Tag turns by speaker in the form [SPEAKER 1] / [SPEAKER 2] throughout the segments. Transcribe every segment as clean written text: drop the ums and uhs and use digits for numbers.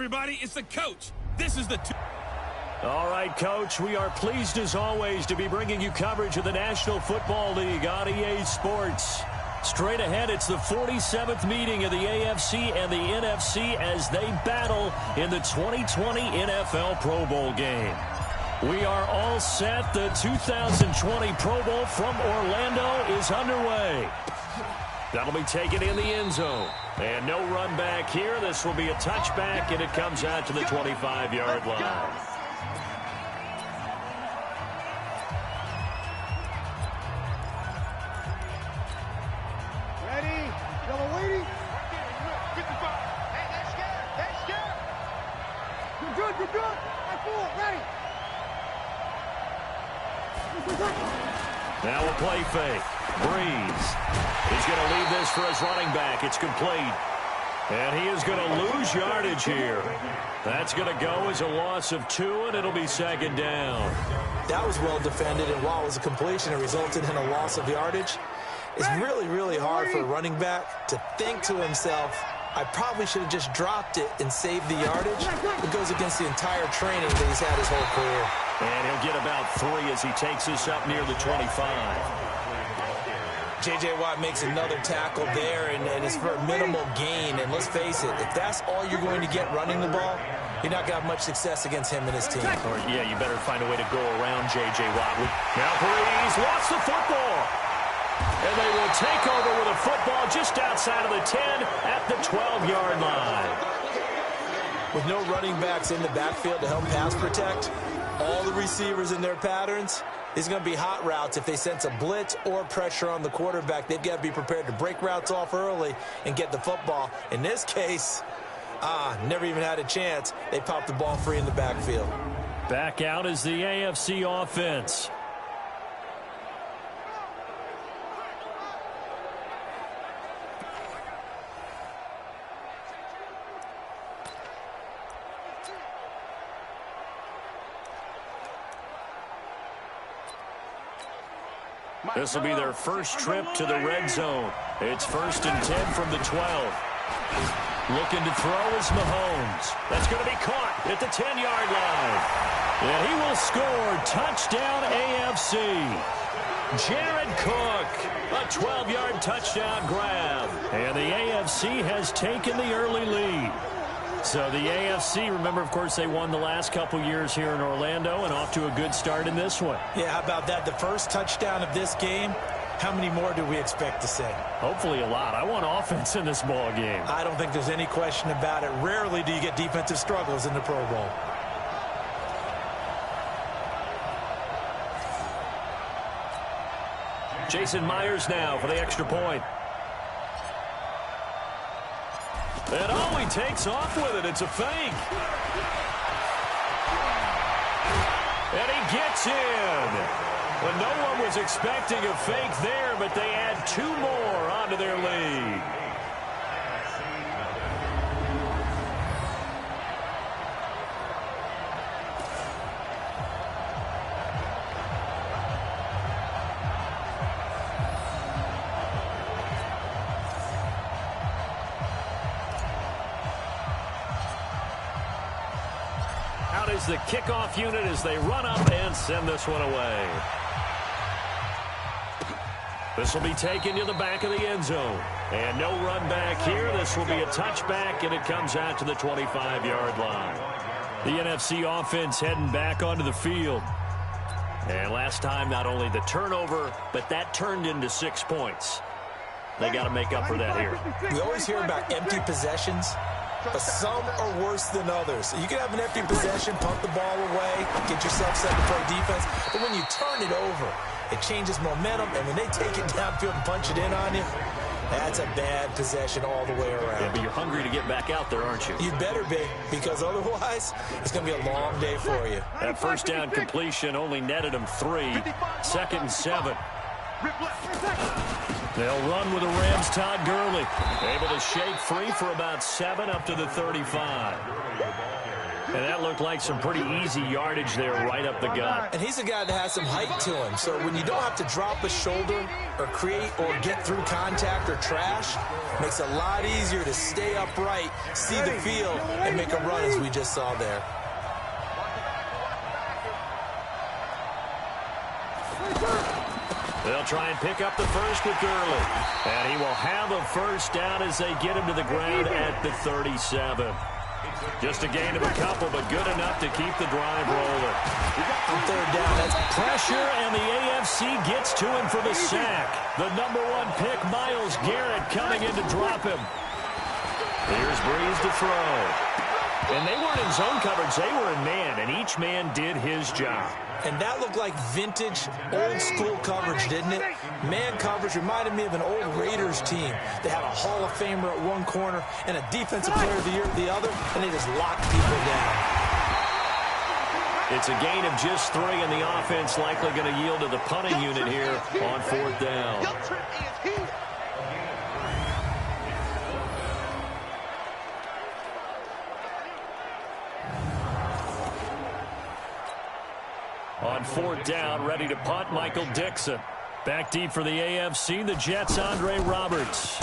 [SPEAKER 1] everybody. It's the coach. This is the...
[SPEAKER 2] All right, Coach, we are pleased as always to be bringing you coverage of the National Football League on EA Sports. Straight ahead, it's the 47th meeting of the AFC and the NFC as they battle in the 2020 NFL Pro Bowl game. We are all set. The 2020 Pro Bowl from Orlando is underway. That'll be taken in the end zone. And no run back here. This will be a touchback, and it comes out to the 25-yard line. Now a play fake. Breeze. He's going to leave this for his running back. It's complete. And he is going to lose yardage here. That's going to go as a loss of 2, and it'll be second down.
[SPEAKER 3] That was well defended, and while it was a completion, it resulted in a loss of yardage. It's really, really hard for a running back to think to himself, I probably should have just dropped it and saved the yardage. It goes against the entire training that he's had his whole career.
[SPEAKER 2] And he'll get about 3 as he takes this up near the 25.
[SPEAKER 3] J.J. Watt makes another tackle there, and it's for a minimal gain. And let's face it, if that's all you're going to get running the ball, you're not going to have much success against him and his team.
[SPEAKER 2] Or, yeah, you better find a way to go around J.J. Watt. Now Breeze lost the football. And they will take over with a football just outside of the 10 at the 12-yard line.
[SPEAKER 3] With no running backs in the backfield to help pass protect, all the receivers in their patterns, it's going to be hot routes. If they sense a blitz or pressure on the quarterback, they've got to be prepared to break routes off early and get the football. In this case, never even had a chance. They popped the ball free in the backfield.
[SPEAKER 2] Back out is the AFC offense. This will be their first trip to the red zone. It's 1st and 10 from the 12. Looking to throw is Mahomes. That's going to be caught at the 10-yard line. And he will score. Touchdown AFC. Jared Cook, a 12-yard touchdown grab. And the AFC has taken the early lead. So the AFC, remember, of course, they won the last couple years here in Orlando and off to a good start in this one.
[SPEAKER 3] Yeah, how about that? The first touchdown of this game, how many more do we expect to see?
[SPEAKER 2] Hopefully a lot. I want offense in this ball game.
[SPEAKER 3] I don't think there's any question about it. Rarely do you get defensive struggles in the Pro Bowl.
[SPEAKER 2] Jason Myers now for the extra point. And oh, he takes off with it. It's a fake. And he gets in. Well, no one was expecting a fake there, but they add 2 more onto their lead. Is the kickoff unit as they run up and send this one away. This will be taken to the back of the end zone. And no run back here. This will be a touchback, and it comes out to the 25-yard line. The NFC offense heading back onto the field. And last time, not only the turnover, but that turned into 6 points. They got to make up for that here.
[SPEAKER 3] We always hear about empty possessions, but some are worse than others. You can have an empty possession, pump the ball away, get yourself set to play defense, but when you turn it over, it changes momentum, and when they take it downfield and punch it in on you, that's a bad possession all the way around.
[SPEAKER 2] Yeah, but you're hungry to get back out there, aren't you?
[SPEAKER 3] You better be, because otherwise, it's going to be a long day for you.
[SPEAKER 2] That first down completion only netted him 3. 2nd and 7. They'll run with the Rams' Todd Gurley. Able to shake free for about 7 up to the 35. And that looked like some pretty easy yardage there right up the gut.
[SPEAKER 3] And he's a guy that has some height to him. So when you don't have to drop a shoulder or create or get through contact or trash, makes it a lot easier to stay upright, see the field, and make a run as we just saw there.
[SPEAKER 2] They'll try and pick up the first with Gurley. And he will have a first down as they get him to the ground at the 37. Just a gain of a couple, but good enough to keep the drive rolling.
[SPEAKER 3] On third down, that's
[SPEAKER 2] pressure, and the AFC gets to him for the sack. The #1 pick, Myles Garrett, coming in to drop him. Here's Breeze to throw. And they weren't in zone coverage. They were in man, and each man did his job.
[SPEAKER 3] And that looked like vintage, old-school coverage, didn't it? Man coverage reminded me of an old Raiders team. They had a Hall of Famer at one corner and a Defensive Player of the Year at the other, and they just locked people down.
[SPEAKER 2] It's a gain of just 3, and the offense likely going to yield to the punting unit here on 4th down. On 4th down, ready to punt, Michael Dixon. Back deep for the AFC, the Jets' Andre Roberts.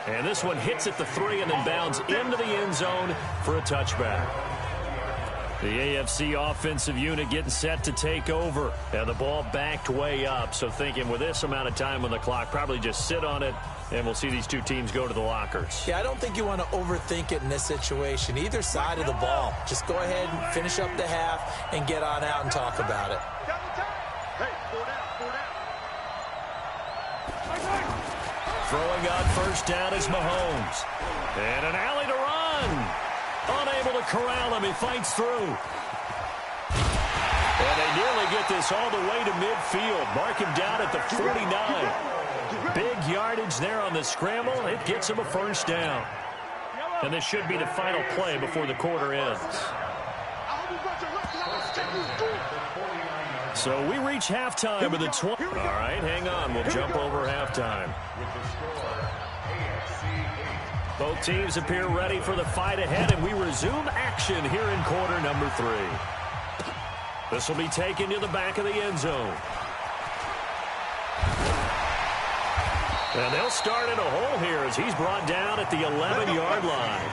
[SPEAKER 2] And this one hits at the 3 and then bounds into the end zone for a touchback. The AFC offensive unit getting set to take over. And the ball backed way up. So thinking with this amount of time on the clock, probably just sit on it, and we'll see these two teams go to the lockers.
[SPEAKER 3] Yeah, I don't think you want to overthink it in this situation. Either side of the ball. Just go ahead and finish up the half and get on out and talk about it.
[SPEAKER 2] Throwing on first down is Mahomes. And an alley to run. Unable to corral him. He fights through. And they nearly get this all the way to midfield. Mark him down at the 49. Big yardage there on the scramble. It gets him a first down. And this should be the final play before the quarter ends. So we reach halftime with a 20. All right, hang on. We'll jump over halftime. Both teams appear ready for the fight ahead, and we resume action here in quarter number 3. This will be taken to the back of the end zone. And they'll start in a hole here as he's brought down at the 11-yard line.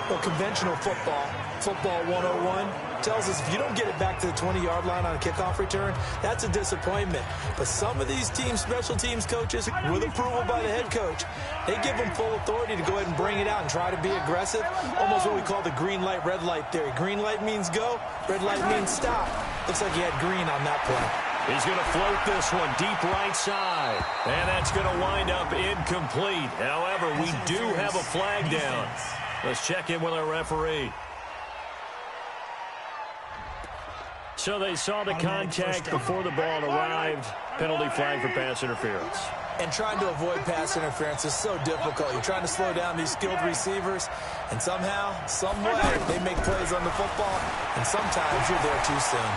[SPEAKER 3] Well, conventional football 101, tells us if you don't get it back to the 20-yard line on a kickoff return, that's a disappointment. But some of these teams, special teams coaches, with approval by the head coach, they give them full authority to go ahead and bring it out and try to be aggressive. Almost what we call the green light, red light theory. Green light means go, red light means stop. Looks like he had green on that play.
[SPEAKER 2] He's going to float this one deep right side. And that's going to wind up incomplete. However, we do have a flag down. Let's check in with our referee. So they saw the contact before the ball arrived. Penalty flag for pass interference.
[SPEAKER 3] And trying to avoid pass interference is so difficult. You're trying to slow down these skilled receivers, and somehow, some way, they make plays on the football, and sometimes you're there too soon.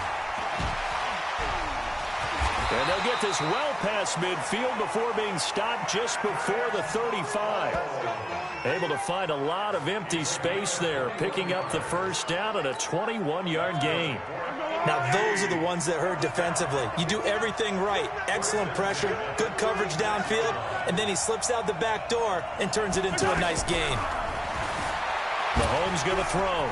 [SPEAKER 2] And they'll get this well past midfield before being stopped just before the 35. Able to find a lot of empty space there, picking up the first down and a 21-yard gain.
[SPEAKER 3] Now, those are the ones that hurt defensively. You do everything right. Excellent pressure, good coverage downfield, and then he slips out the back door and turns it into a nice gain.
[SPEAKER 2] Mahomes going to throw.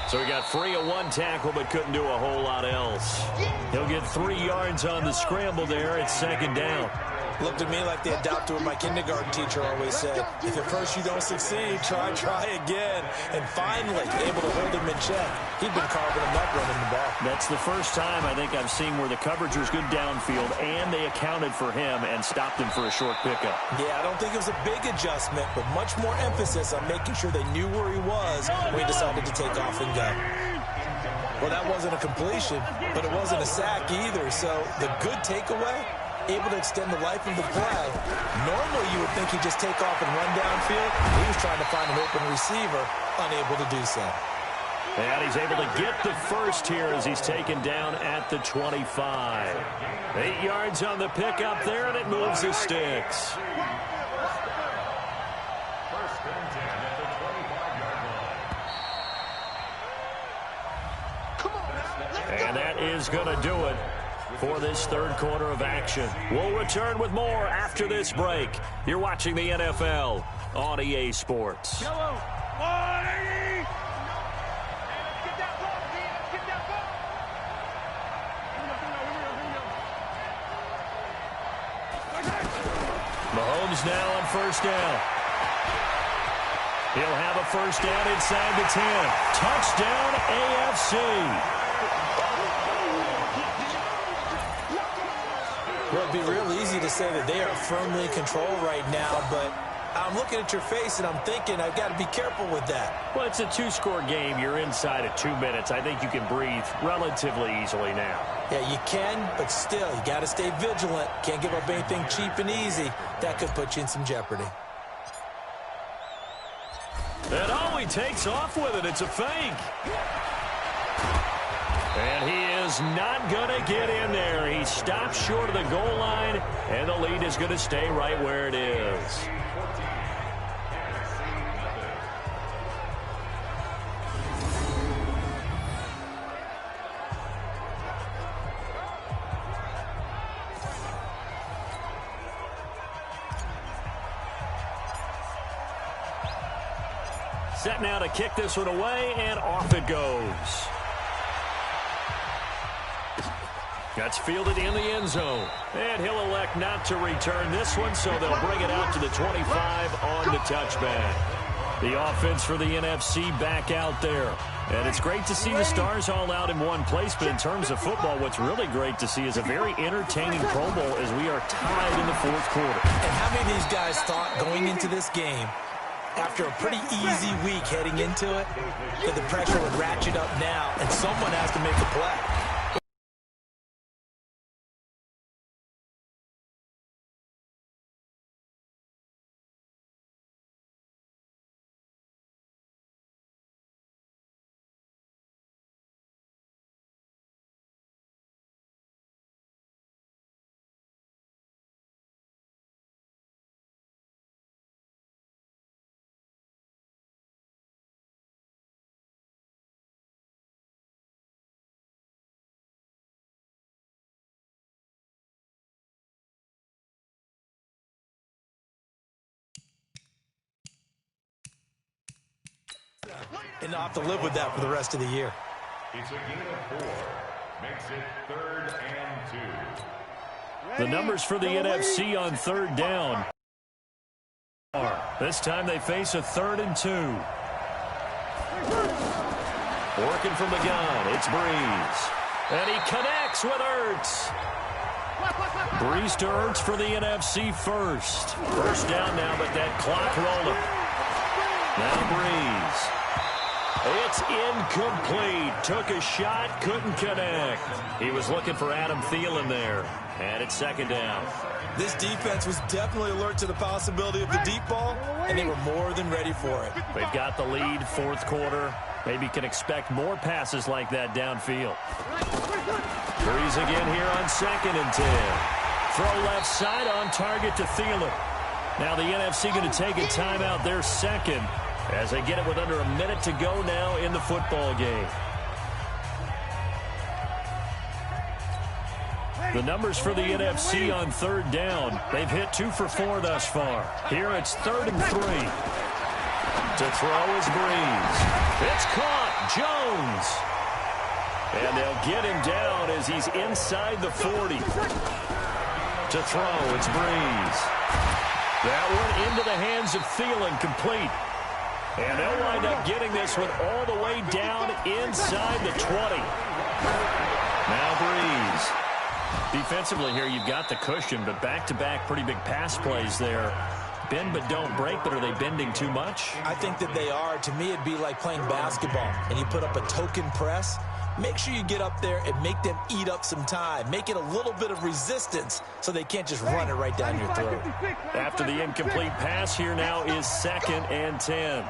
[SPEAKER 2] So he got free of one tackle but couldn't do a whole lot else. He'll get 3 yards on the scramble there at second down.
[SPEAKER 3] Looked at me like they adopted what my kindergarten teacher always said. If at first you don't succeed, try again. And finally, able to hold him in check. He'd been carving him up running the ball.
[SPEAKER 2] That's the first time I think I've seen where the coverage was good downfield and they accounted for him and stopped him for a short pickup.
[SPEAKER 3] Yeah, I don't think it was a big adjustment, but much more emphasis on making sure they knew where he was when he decided to take off and go. Well, that wasn't a completion, but it wasn't a sack either. So the good takeaway, able to extend the life of the play. Normally, you would think he'd just take off and run downfield. He was trying to find an open receiver, unable to do so.
[SPEAKER 2] And he's able to get the first here as he's taken down at the 25. 8 yards on the pickup there, and it moves the sticks. And that is going to do it for this third quarter of action. We'll return with more after this break. You're watching the NFL on EA Sports. Mahomes now on first down. He'll have a first down inside the 10. Touchdown, AFC.
[SPEAKER 3] Well, it'd be real easy to say that they are firmly in control right now, but I'm looking at your face and I'm thinking I've got to be careful with that.
[SPEAKER 2] Well, it's a two-score game. You're inside of 2 minutes. I think you can breathe relatively easily now.
[SPEAKER 3] Yeah, you can, but still, you got to stay vigilant. Can't give up anything cheap and easy. That could put you in some jeopardy.
[SPEAKER 2] And oh, he takes off with it. It's a fake. And he is not going to get in there. He stops short of the goal line, and the lead is going to stay right where it is. Set now to kick this one away, and off it goes. That's fielded in the end zone. And he'll elect not to return this one, so they'll bring it out to the 25 on the touchback. The offense for the NFC back out there. And it's great to see the stars all out in one place, but in terms of football, what's really great to see is a very entertaining Pro Bowl as we are tied in the fourth quarter.
[SPEAKER 3] And how many of these guys thought going into this game, after a pretty easy week heading into it, that the pressure would ratchet up now and someone has to make a play? And not have to live with that for the rest of the year.
[SPEAKER 4] It's a gain of 4. Makes it 3rd and 2.
[SPEAKER 2] The numbers for the NFC on third down. This time they face a 3rd and 2. Working from the gun, it's Breeze. And he connects with Ertz. Breeze to Ertz for the NFC first. First down now, but that clock rolling. Now Breeze. It's incomplete. Took a shot, couldn't connect. He was looking for Adam Thielen there. And it's second down.
[SPEAKER 3] This defense was definitely alert to the possibility of the deep ball, and they were more than ready for it.
[SPEAKER 2] They've got the lead, fourth quarter. Maybe can expect more passes like that downfield. Breeze again here on 2nd and 10. Throw left side on target to Thielen. Now the NFC going to take a timeout there second, as they get it with under a minute to go now in the football game. The numbers for the NFC on third down. They've hit 2 for 4 thus far. Here it's 3rd and 3. To throw is Breeze. It's caught. Jones. And they'll get him down as he's inside the 40. To throw, it's Breeze. That one into the hands of Thielen, complete. And they'll wind up getting this one all the way down inside the 20. Now Breeze. Defensively here, you've got the cushion, but back-to-back pretty big pass plays there. Bend but don't break, but are they bending too much?
[SPEAKER 3] I think that they are. To me, it'd be like playing basketball, and you put up a token press. Make sure you get up there and make them eat up some time. Make it a little bit of resistance so they can't just run it right down your throat.
[SPEAKER 2] After the incomplete pass, here now is 2nd and 10.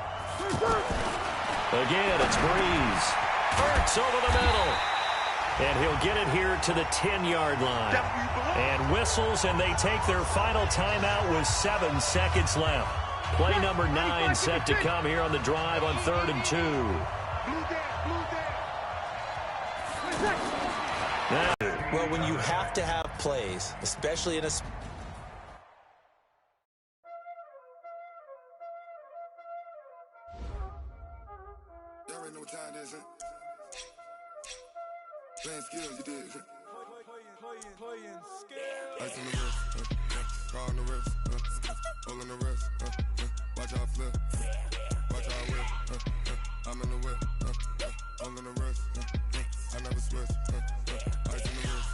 [SPEAKER 2] Again, it's Breeze. Hurts over the middle. And he'll get it here to the 10-yard line. And whistles, and they take their final timeout with 7 seconds left. Play number 9 set to come here on the drive on 3rd and 2.
[SPEAKER 3] Well, when you have to have plays, especially in a...
[SPEAKER 5] Playing skills, you did. Playing skills. Ice on the wrist, car on the wrist, hole on the wrist, watch out flip, watch out whip, I'm in the whip, hole in the wrist, I never switch, ice on the wrist,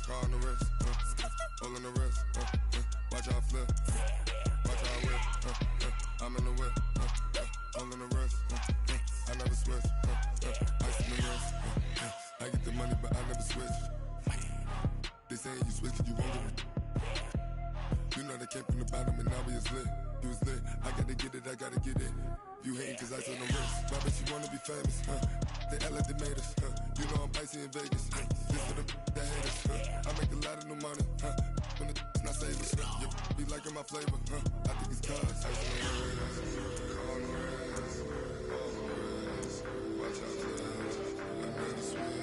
[SPEAKER 5] car on the wrist, hole in the wrist, watch out flip, watch out whip, I'm in the whip, hole in the wrist, I never switch, ice on the wrist. I get the money, but I never switch. They saying you switch, you won't get it. You know they came from the bottom and now we is lit. You was lit, I gotta get it, I gotta get it. You hating cause I on the wrist. Why bet you wanna be famous, They act like they made us, You know I'm icy in Vegas, This for the that hate us, I make a lot of new money, When the not savers, You be liking my flavor, I think it's cause ice on the wrist, on the wrist, watch out for that. I never switch.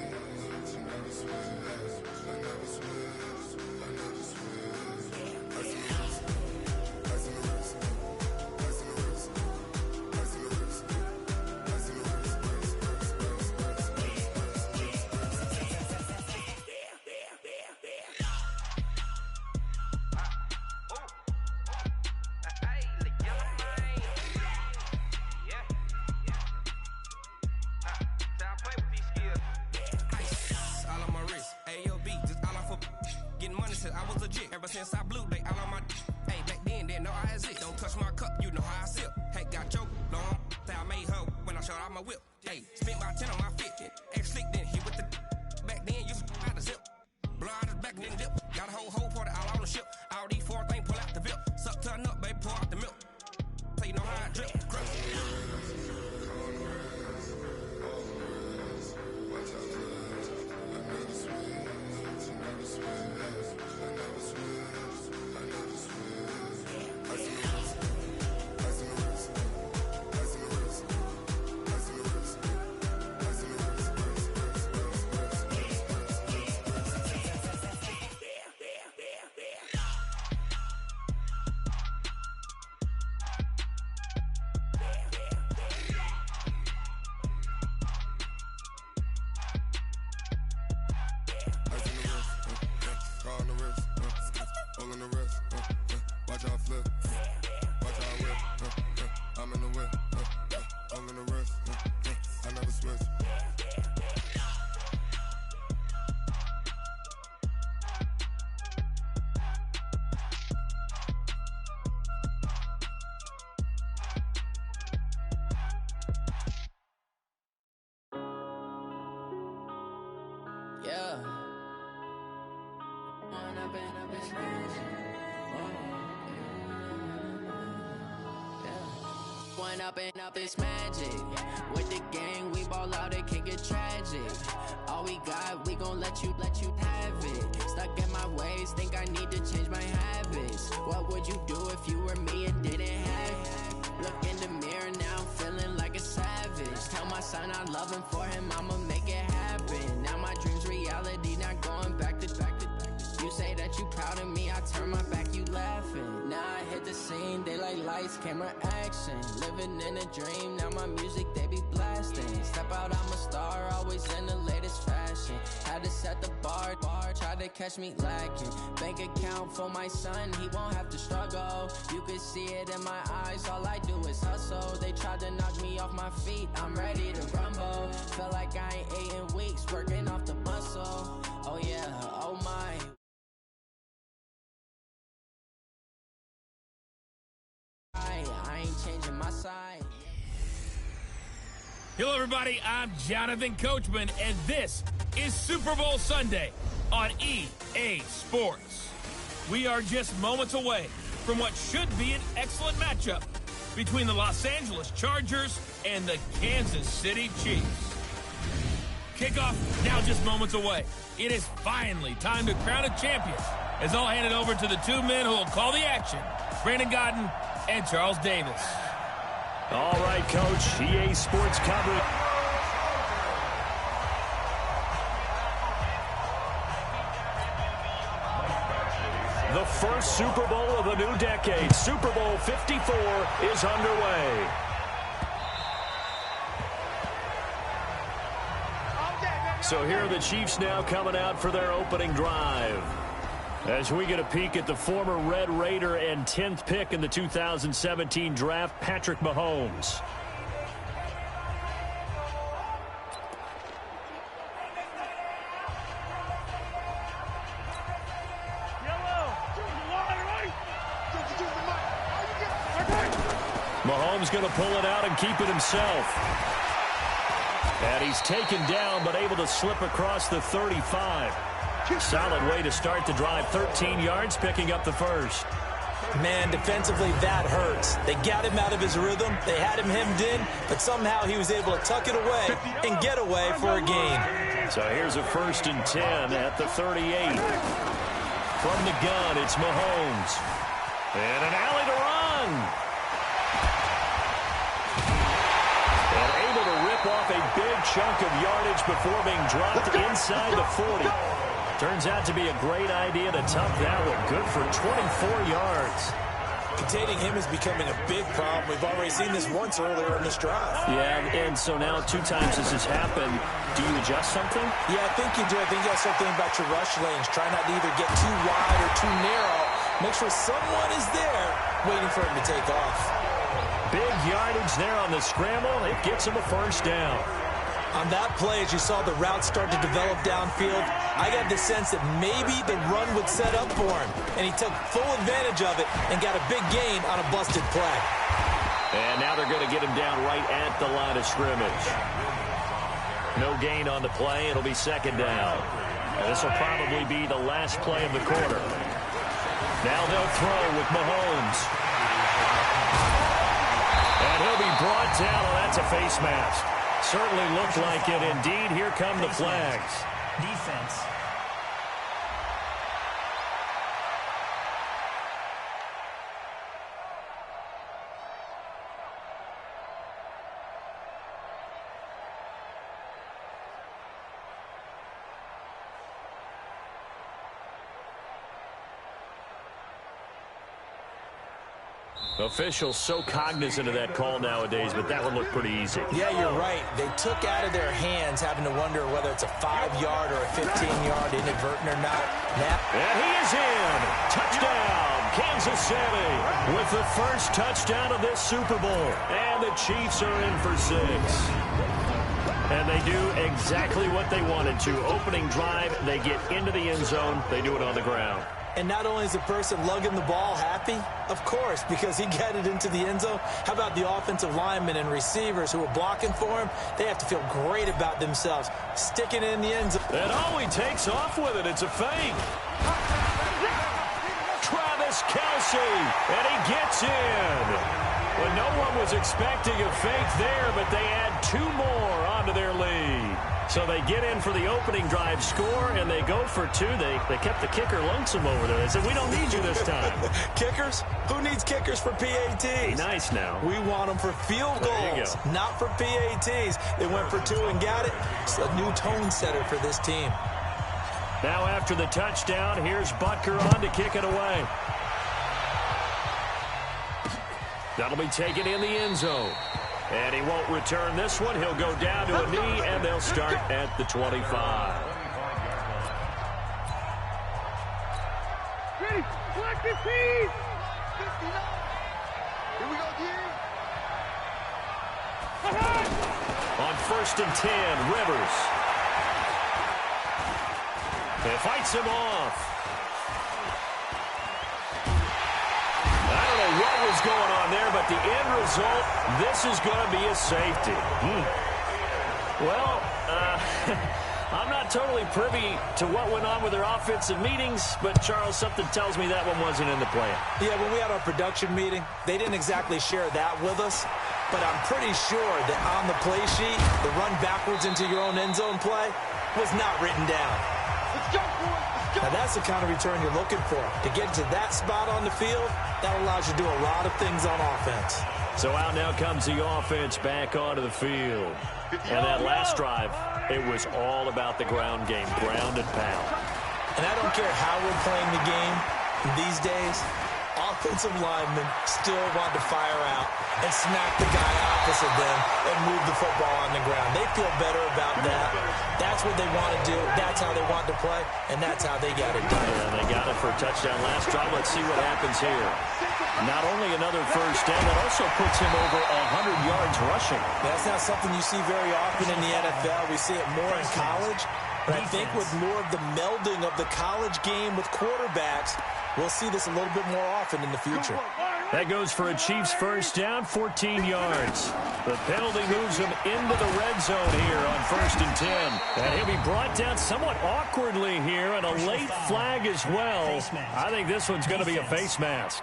[SPEAKER 6] Ever since I blew, they all on my hey, back then, didn't know I had it. Don't touch my cup, you know how I sip. Hey, got choked, long, say I made her when I showed out my whip. Hey, spent my 10 on my 50. Ex-slick, then hit with the back then, used to out the zip. Blow out his back, then dip. Got a whole party all on the ship. All these 4 things, pull out the VIP. Suck, turn up, baby, pour out the milk. So you know how I drip. Crush.
[SPEAKER 7] Yeah. One up and up is magic. With the gang, we ball out, it can get tragic. All we got, we gon' let you have it. Stuck in my ways, think I need to change my habits. What would you do if you were me and didn't have it? Look in the mirror now, I'm feeling like a savage. Tell my son I love him, for him I'ma make it happen. Now my dream's reality, not going back to. You say that you proud of me, I turn my back, you laughing. Now I hit the scene, they like lights, camera, action. Living in a dream, now my music, they be blasting. Step out, I'm a star, always in the latest fashion. Had to set the bar, try to catch me lacking. Bank account for my son, he won't have to struggle. You can see it in my eyes, all I do is hustle. They tried to knock me off my feet, I'm ready to rumble. Felt like I ain't ate in weeks, working off the muscle. Oh yeah, oh my. I ain't changing my side.
[SPEAKER 1] Hello, everybody. I'm Jonathan Coachman, and this is Super Bowl Sunday on EA Sports. We are just moments away from what should be an excellent matchup between the Los Angeles Chargers and the Kansas City Chiefs. Kickoff now just moments away. It is finally time to crown a champion, as I'll hand it over to the two men who will call the action, Brandon Godden and Charles Davis.
[SPEAKER 2] All right, Coach. EA Sports coverage. The first Super Bowl of the new decade, Super Bowl 54, is underway. So here are the Chiefs now coming out for their opening drive. As we get a peek at the former Red Raider and 10th pick in the 2017 draft, Patrick Mahomes. Mahomes going to pull it out and keep it himself. And he's taken down, but able to slip across the 35. Solid way to start the drive. 13 yards, picking up the first.
[SPEAKER 3] Man, defensively, that hurts. They got him out of his rhythm. They had him hemmed in, but somehow he was able to tuck it away and get away for a gain.
[SPEAKER 2] So here's a 1st and 10 at the 38. From the gun, it's Mahomes. And an alley to run. And able to rip off a big chunk of yardage before being dropped inside the 40. Turns out to be a great idea to tuck that one. Good for 24 yards.
[SPEAKER 3] Containing him is becoming a big problem. We've already seen this once earlier in this drive.
[SPEAKER 2] Yeah, and so now 2 times this has happened. Do you adjust something?
[SPEAKER 3] Yeah, I think you do. I think you have something about your rush lanes. Try not to either get too wide or too narrow. Make sure someone is there waiting for him to take off.
[SPEAKER 2] Big yardage there on the scramble. It gets him a first down.
[SPEAKER 3] On that play, as you saw the route start to develop downfield, I got the sense that maybe the run would set up for him, and he took full advantage of it and got a big gain on a busted play.
[SPEAKER 2] And now they're going to get him down right at the line of scrimmage. No gain on the play. It'll be 2nd down. And this will probably be the last play of the quarter. Now they'll throw with Mahomes. And he'll be brought down. Oh, that's a face mask. Certainly looked like it. Indeed, here come the flags.
[SPEAKER 8] Defense.
[SPEAKER 2] Officials so cognizant of that call nowadays, but that one looked pretty easy.
[SPEAKER 3] Yeah, you're right. They took out of their hands having to wonder whether it's a 5-yard or a 15-yard, inadvertent or not.
[SPEAKER 2] And he is in. Touchdown, Kansas City, with the first touchdown of this Super Bowl. And the Chiefs are in for 6. And they do exactly what they wanted to. Opening drive, they get into the end zone. They do it on the ground.
[SPEAKER 3] And not only is the person lugging the ball happy, of course, because he got it into the end zone. How about the offensive linemen and receivers who are blocking for him? They have to feel great about themselves, sticking it in the end zone.
[SPEAKER 2] And he takes off with it. It's a fake. Travis Kelce, and he gets in. Well, no one was expecting a fake there, but they add 2 more onto their lead. So they get in for the opening drive score, and they go for 2. They kept the kicker lonesome over there. They said, we don't need you this time.
[SPEAKER 3] Kickers? Who needs kickers for PATs?
[SPEAKER 2] Nice now.
[SPEAKER 3] We want them for field goals, not for PATs. They went for 2 and got it. It's a new tone setter for this team.
[SPEAKER 2] Now after the touchdown, here's Butker on to kick it away. That'll be taken in the end zone. And he won't return this one. He'll go down to a knee, and they'll start at the 25.
[SPEAKER 5] Ready, collective feed. 59. Here we go, Gary.
[SPEAKER 2] On 1st and 10, Rivers. He fights him off. What was going on there, but the end result, this is going to be a safety. Well, I'm not totally privy to what went on with their offensive meetings, but, Charles, something tells me that one wasn't in the plan.
[SPEAKER 3] Yeah, when we had our production meeting, they didn't exactly share that with us, but I'm pretty sure that on the play sheet, the run backwards into your own end zone play was not written down.
[SPEAKER 8] Let's go, boys. Let's go.
[SPEAKER 3] Now, that's the kind of return you're looking for. To get to that spot on the field, that allows you to do a lot of things on offense.
[SPEAKER 2] So out now comes the offense back onto the field. And that last drive, it was all about the ground game, ground and pound.
[SPEAKER 3] And I don't care how we're playing the game these days, offensive linemen still want to fire out and smack the guy opposite them and move the football on the ground. They feel better about that. That's what they want to do. That's how they want to play, and that's how they got it done.
[SPEAKER 2] Yeah, they got it for a touchdown last drive. Let's see what happens here. Not only another first down, that also puts him over 100 yards rushing.
[SPEAKER 3] That's not something you see very often in the NFL. We see it more in college. But I think with more of the melding of the college game with quarterbacks, we'll see this a little bit more often in the future.
[SPEAKER 2] That goes for a Chiefs first down, 14 yards. The penalty moves him into the red zone here on 1st and 10. And he'll be brought down somewhat awkwardly here, and a late flag as well. I think this one's going to be a face mask.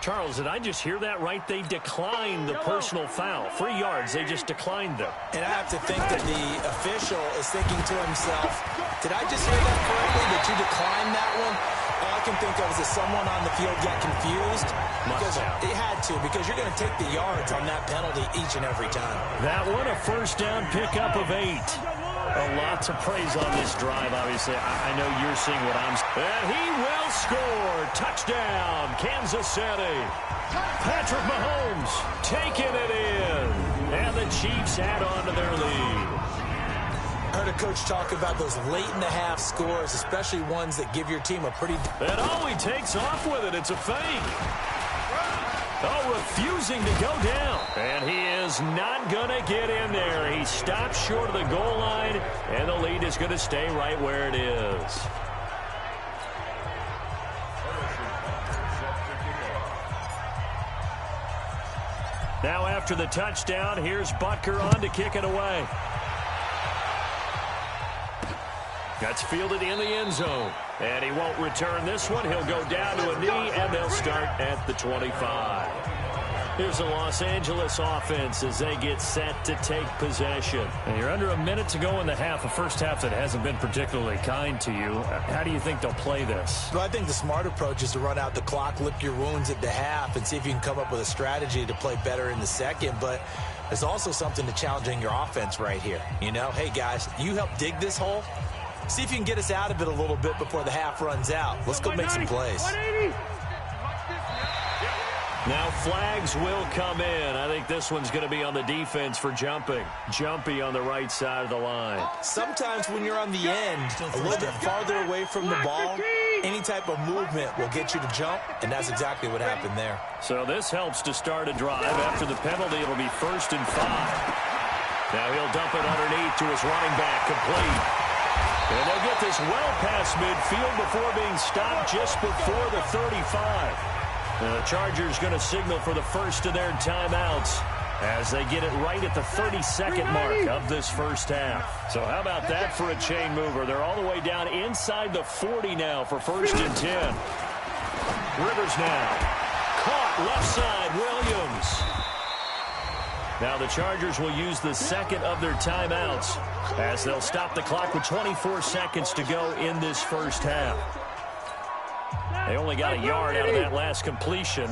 [SPEAKER 2] Charles, did I just hear that right? They declined the personal foul. 3 yards, they just declined them.
[SPEAKER 3] And I have to think that the official is thinking to himself, did I just hear that correctly, that you declined that one? All I can think of is that someone on the field got confused. Because it had to, because you're going to take the yards on that penalty each and every time.
[SPEAKER 2] That one, a first down pickup of 8. A lot to praise on this drive, obviously. I know you're seeing what I'm seeing. And he will score. Touchdown, Kansas City. Patrick Mahomes taking it in. And the Chiefs add on to their lead.
[SPEAKER 3] I heard a coach talk about those late-in-the-half scores, especially ones that give your team a pretty...
[SPEAKER 2] And oh, he takes off with it. It's a fake. Oh, refusing to go down. And he is not going to get in there. He stops short of the goal line, and the lead is going to stay right where it is. Now after the touchdown, here's Butker on to kick it away. That's fielded in the end zone. And he won't return this one. He'll go down to a knee, and they'll start at the 25. Here's the Los Angeles offense as they get set to take possession. And you're under a minute to go in the half, a first half that hasn't been particularly kind to you. How do you think they'll play this?
[SPEAKER 3] Well, I think the smart approach is to run out the clock, lick your wounds at the half, and see if you can come up with a strategy to play better in the second. But there's also something to challenging your offense right here. You know, hey, guys, you help dig this hole. See if you can get us out of it a little bit before the half runs out. Let's go make some plays.
[SPEAKER 2] Now flags will come in. I think this one's going to be on the defense for jumping. Jumpy on the right side of the line.
[SPEAKER 3] Sometimes when you're on the end, a little bit farther away from the ball, any type of movement will get you to jump, and that's exactly what happened there.
[SPEAKER 2] So this helps to start a drive. After the penalty, it'll be 1st and 5. Now he'll dump it underneath to his running back, complete. And they'll get this well past midfield before being stopped just before the 35. The Chargers going to signal for the first of their timeouts as they get it right at the 32nd mark of this first half. So how about that for a chain mover? They're all the way down inside the 40 now for 1st and 10. Rivers now. Caught left side, Williams. Now the Chargers will use the second of their timeouts as they'll stop the clock with 24 seconds to go in this first half. They only got a yard out of that last completion,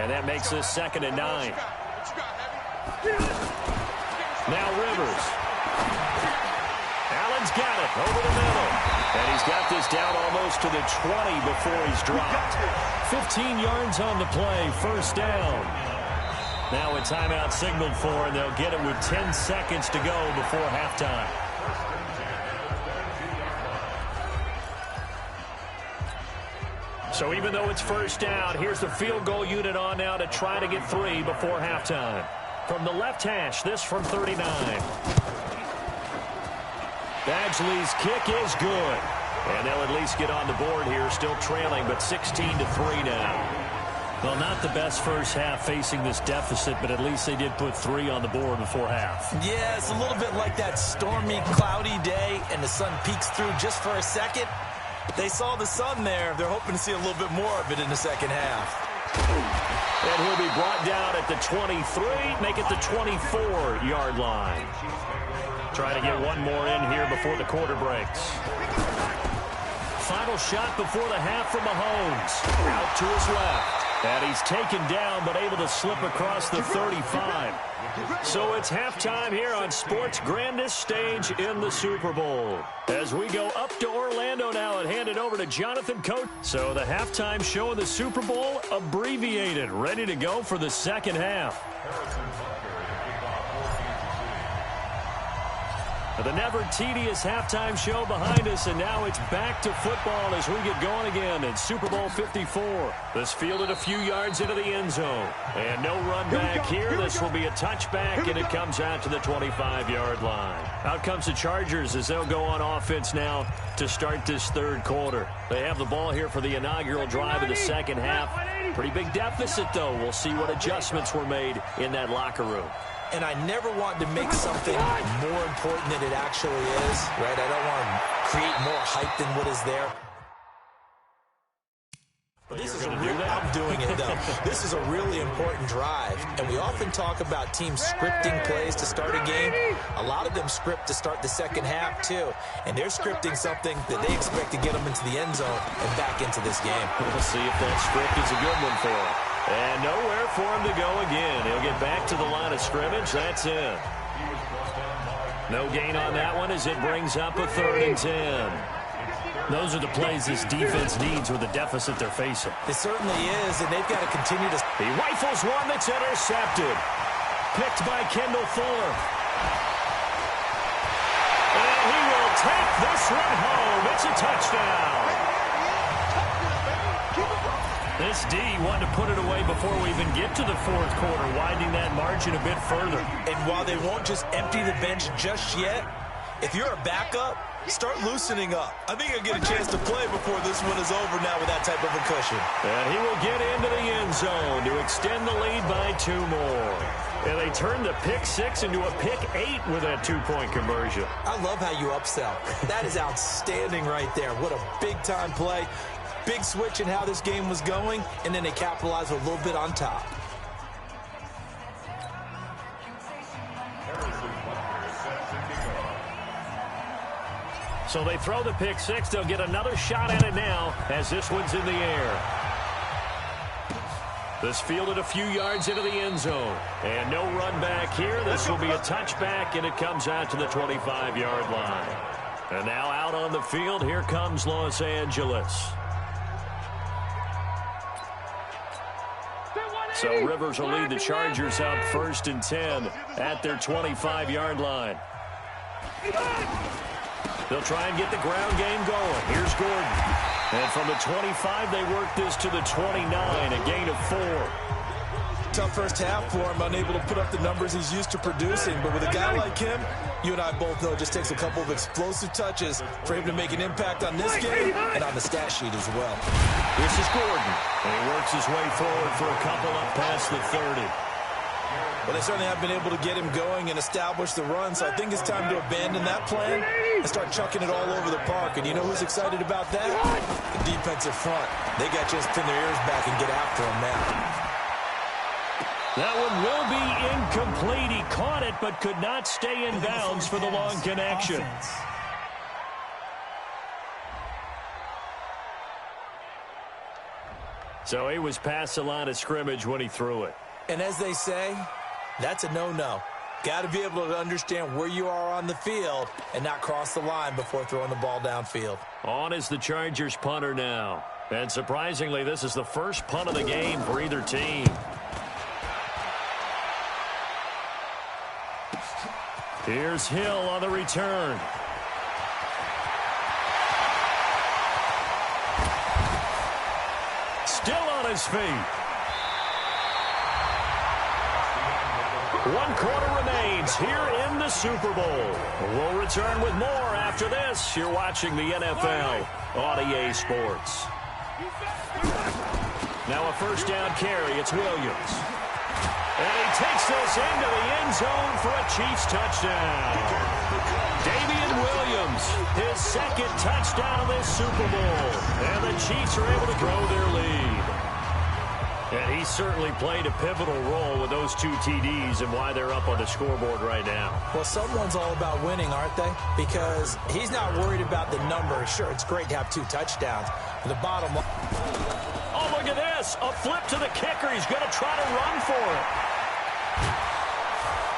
[SPEAKER 2] and that makes this 2nd and 9. Now Rivers. Allen's got it over the middle. And he's got this down almost to the 20 before he's dropped. 15 yards on the play, first down. Now a timeout signaled for, and they'll get it with 10 seconds to go before halftime. So even though it's first down, here's the field goal unit on now to try to get 3 before halftime. From the left hash, this from 39. Badgley's kick is good. And they'll at least get on the board here, still trailing, but 16-3 now. Well, not the best first half facing this deficit, but at least they did put 3 on the board before half.
[SPEAKER 3] Yeah, it's a little bit like that stormy, cloudy day, and the sun peeks through just for a second. They saw the sun there. They're hoping to see a little bit more of it in the second half.
[SPEAKER 2] And he'll be brought down at the 23, make it the 24-yard line. Trying to get one more in here before the quarter breaks. Final shot before the half from Mahomes. Out to his left. And he's taken down, but able to slip across the 35. So it's halftime here on sports' grandest stage in the Super Bowl. As we go up to Orlando now and hand it over to Jonathan Coach. So the halftime show of the Super Bowl abbreviated, ready to go for the second half. The never-tedious halftime show behind us, and now it's back to football as we get going again in Super Bowl 54. This fielded a few yards into the end zone. And no run back here. This will be a touchback, and it comes out to the 25-yard line. Out comes the Chargers as they'll go on offense now to start this third quarter. They have the ball here for the inaugural drive of the second half. Pretty big deficit, though. We'll see what adjustments were made in that locker room.
[SPEAKER 3] And I never want to make something more important than it actually is, right? I don't want to create more hype than what is there. I'm doing it, though. This is a really important drive, and we often talk about teams scripting plays to start a game. A lot of them script to start the second half, too, and they're scripting something that they expect to get them into the end zone and back into this game.
[SPEAKER 2] We'll see if that script is a good one for them. And nowhere for him to go again. He'll get back to the line of scrimmage. That's it. No gain on that one as it brings up a 3rd and 10. Those are the plays this defense needs with the deficit they're facing.
[SPEAKER 3] It certainly is, and they've got to continue to...
[SPEAKER 2] He rifles one that's intercepted. Picked by Kendall Fuller. And he will take this one home. It's a touchdown. This D wanted to put it away before we even get to the fourth quarter, widening that margin a bit further.
[SPEAKER 3] And while they won't just empty the bench just yet, if you're a backup, start loosening up. I think he'll get a chance to play before this one is over now with that type of a cushion.
[SPEAKER 2] And he will get into the end zone to extend the lead by 2 more. And they turned the pick 6 into a pick 8 with that 2-point conversion.
[SPEAKER 3] I love how you upsell. That is outstanding right there. What a big-time play. Big switch in how this game was going, and then they capitalized a little bit on top.
[SPEAKER 2] So they throw the pick 6. They'll get another shot at it now as this one's in the air. This fielded a few yards into the end zone. And no run back here. This will be a touchback, and it comes out to the 25-yard line. And now out on the field, here comes Los Angeles. So Rivers will lead the Chargers up 1st and 10 at their 25-yard line. They'll try and get the ground game going. Here's Gordon. And from the 25, they work this to the 29, a gain of 4.
[SPEAKER 3] Tough first half for him, unable to put up the numbers he's used to producing. But with a guy like him, you and I both know it just takes a couple of explosive touches for him to make an impact on this game and on the stat sheet as well.
[SPEAKER 2] This is Gordon. And he works his way forward for a couple up past the 30.
[SPEAKER 3] Well, they certainly have been able to get him going and establish the run, so I think it's time to abandon that plan and start chucking it all over the park. And you know who's excited about that? The defensive front. They got a chance to pin their ears back and get after him now.
[SPEAKER 2] That one will be incomplete. He caught it but could not stay in bounds for the long connection. So he was past the line of scrimmage when he threw it.
[SPEAKER 3] And as they say, that's a no-no. Got to be able to understand where you are on the field and not cross the line before throwing the ball downfield.
[SPEAKER 2] On is the Chargers punter now. And surprisingly, this is the first punt of the game for either team. Here's Hill on the return. Still on his feet. 1 quarter remains here in the Super Bowl. We'll return with more after this. You're watching the NFL on EA Sports. Now a first down carry. It's Williams. And he takes this into the end zone for a Chiefs touchdown. Damian Williams, his second touchdown of this Super Bowl. And the Chiefs are able to grow their lead. And he certainly played a pivotal role with those 2 TDs and why they're up on the scoreboard right now.
[SPEAKER 3] Well, someone's all about winning, aren't they? Because he's not worried about the number. Sure, it's great to have 2 touchdowns. But the bottom line...
[SPEAKER 2] Oh, look at this. A flip to the kicker. He's going to try to run for it.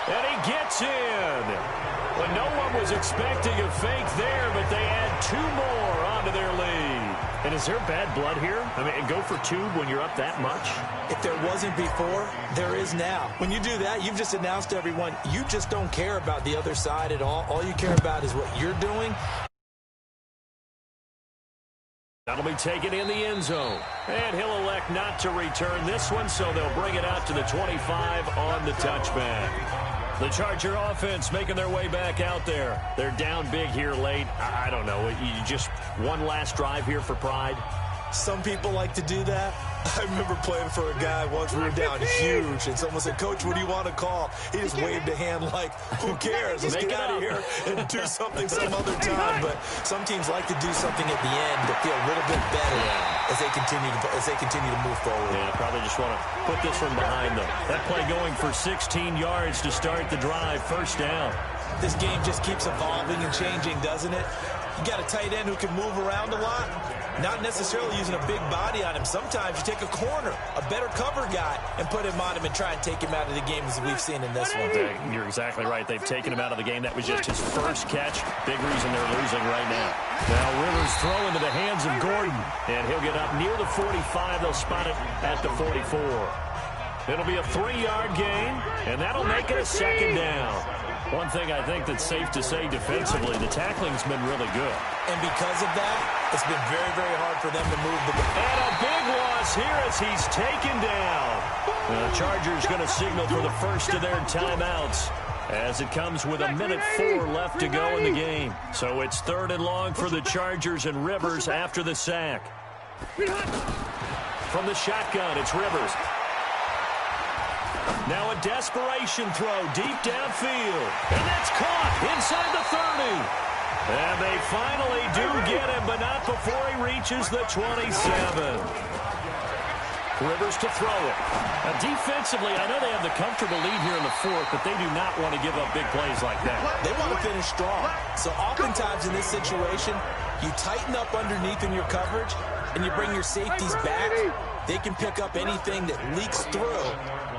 [SPEAKER 2] And he gets in. Well, no one was expecting a fake there, but they add 2 more onto their lead. And is there bad blood here? I mean, go for 2 when you're up that much?
[SPEAKER 3] If there wasn't before, there is now. When you do that, you've just announced to everyone, you just don't care about the other side at all. All you care about is what you're doing.
[SPEAKER 2] That'll be taken in the end zone. And he'll elect not to return this one, so they'll bring it out to the 25 on the touchback. The Charger offense making their way back out there. They're down big here late. I don't know. You just one last drive here for pride?
[SPEAKER 3] Some people like to do that. I remember playing for a guy once. We were down huge, and someone said, "Coach, what do you want to call?" He just waved a hand like, who cares? Let's get out of here and do something some other time. But some teams like to do something at the end to feel a little bit better as they continue to move forward.
[SPEAKER 2] Yeah, probably just want to put this one behind them. That play going for 16 yards to start the drive. First down.
[SPEAKER 3] This game just keeps evolving and changing, doesn't it? You got a tight end who can move around a lot. Not necessarily using a big body on him. Sometimes you take a corner, a better cover guy, and put him on him and try and take him out of the game as we've seen in this one.
[SPEAKER 2] You're exactly right. They've taken him out of the game. That was just his first catch. Big reason they're losing right now. Now Rivers throw into the hands of Gordon, and he'll get up near the 45. They'll spot it at the 44. It'll be a 3-yard gain, and that'll make it a second down. One thing I think that's safe to say defensively, the tackling's been really good.
[SPEAKER 3] And because of that, it's been very, very hard for them to move the ball.
[SPEAKER 2] And a big loss here as he's taken down. The Chargers going to signal for the first of their timeouts as it comes with 1:04 left to go in the game. So it's 3rd and long for the Chargers and Rivers after the sack. From the shotgun, it's Rivers. Now a desperation throw deep downfield. And that's caught inside the 30. And they finally do get him, but not before he reaches the 27. Rivers to throw it. Now defensively, I know they have the comfortable lead here in the 4th, but they do not want to give up big plays like that.
[SPEAKER 3] They want to finish strong. So oftentimes in this situation, you tighten up underneath in your coverage, and you bring your safeties back. They can pick up anything that leaks through.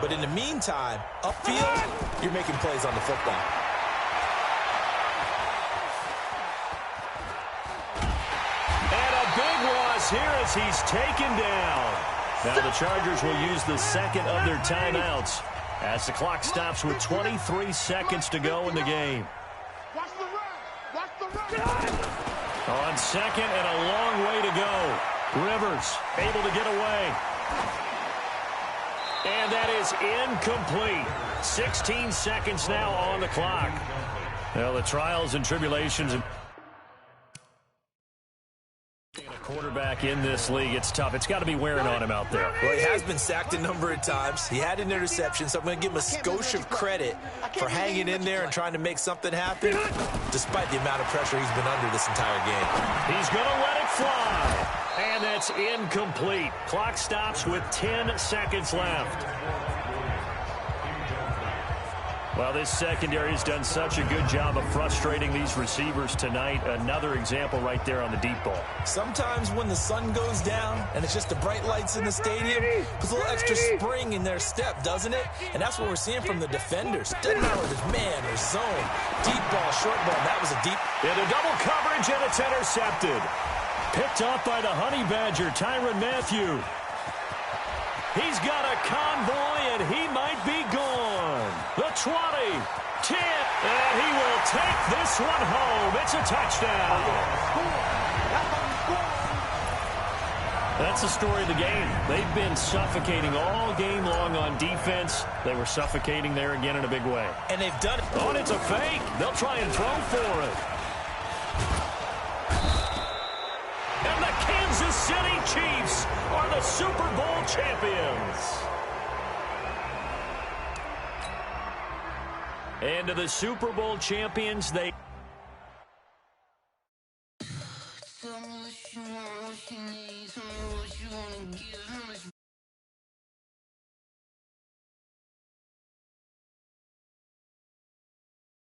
[SPEAKER 3] But in the meantime, upfield, you're making plays on the football.
[SPEAKER 2] And a big loss here as he's taken down. Now the Chargers will use the second of their timeouts as the clock stops with 23 seconds to go in the game. On second and a long way to go. Rivers able to get away. And that is incomplete. 16 seconds now on the clock. Well, the trials and tribulations of being a quarterback in this league, it's tough. It's got to be wearing on him out there.
[SPEAKER 3] Well, he has been sacked a number of times. He had an interception, so I'm going to give him a skosh of credit for hanging in there and trying to make something happen, despite the amount of pressure he's been under this entire game.
[SPEAKER 2] He's going to let it fly. And that's incomplete. Clock stops with 10 seconds left. Well, this secondary has done such a good job of frustrating these receivers tonight. Another example right there on the deep ball.
[SPEAKER 3] Sometimes when the sun goes down and it's just the bright lights in the stadium, puts a little extra spring in their step, doesn't it? And that's what we're seeing from the defenders. Doesn't matter whether it's man or zone. Deep ball, short ball. That was a deep.
[SPEAKER 2] Into double coverage, and it's intercepted. Picked off by the Honey Badger, Tyrann Mathieu. He's got a convoy, and he might be gone. The 20, 10, and he will take this one home. It's a touchdown. That's the story of the game. They've been suffocating all game long on defense. They were suffocating there again in a big way.
[SPEAKER 3] And they've done it.
[SPEAKER 2] Oh, and it's a fake. They'll try and throw for it. And the Kansas City Chiefs are the Super Bowl champions. And to the Super Bowl champions, they...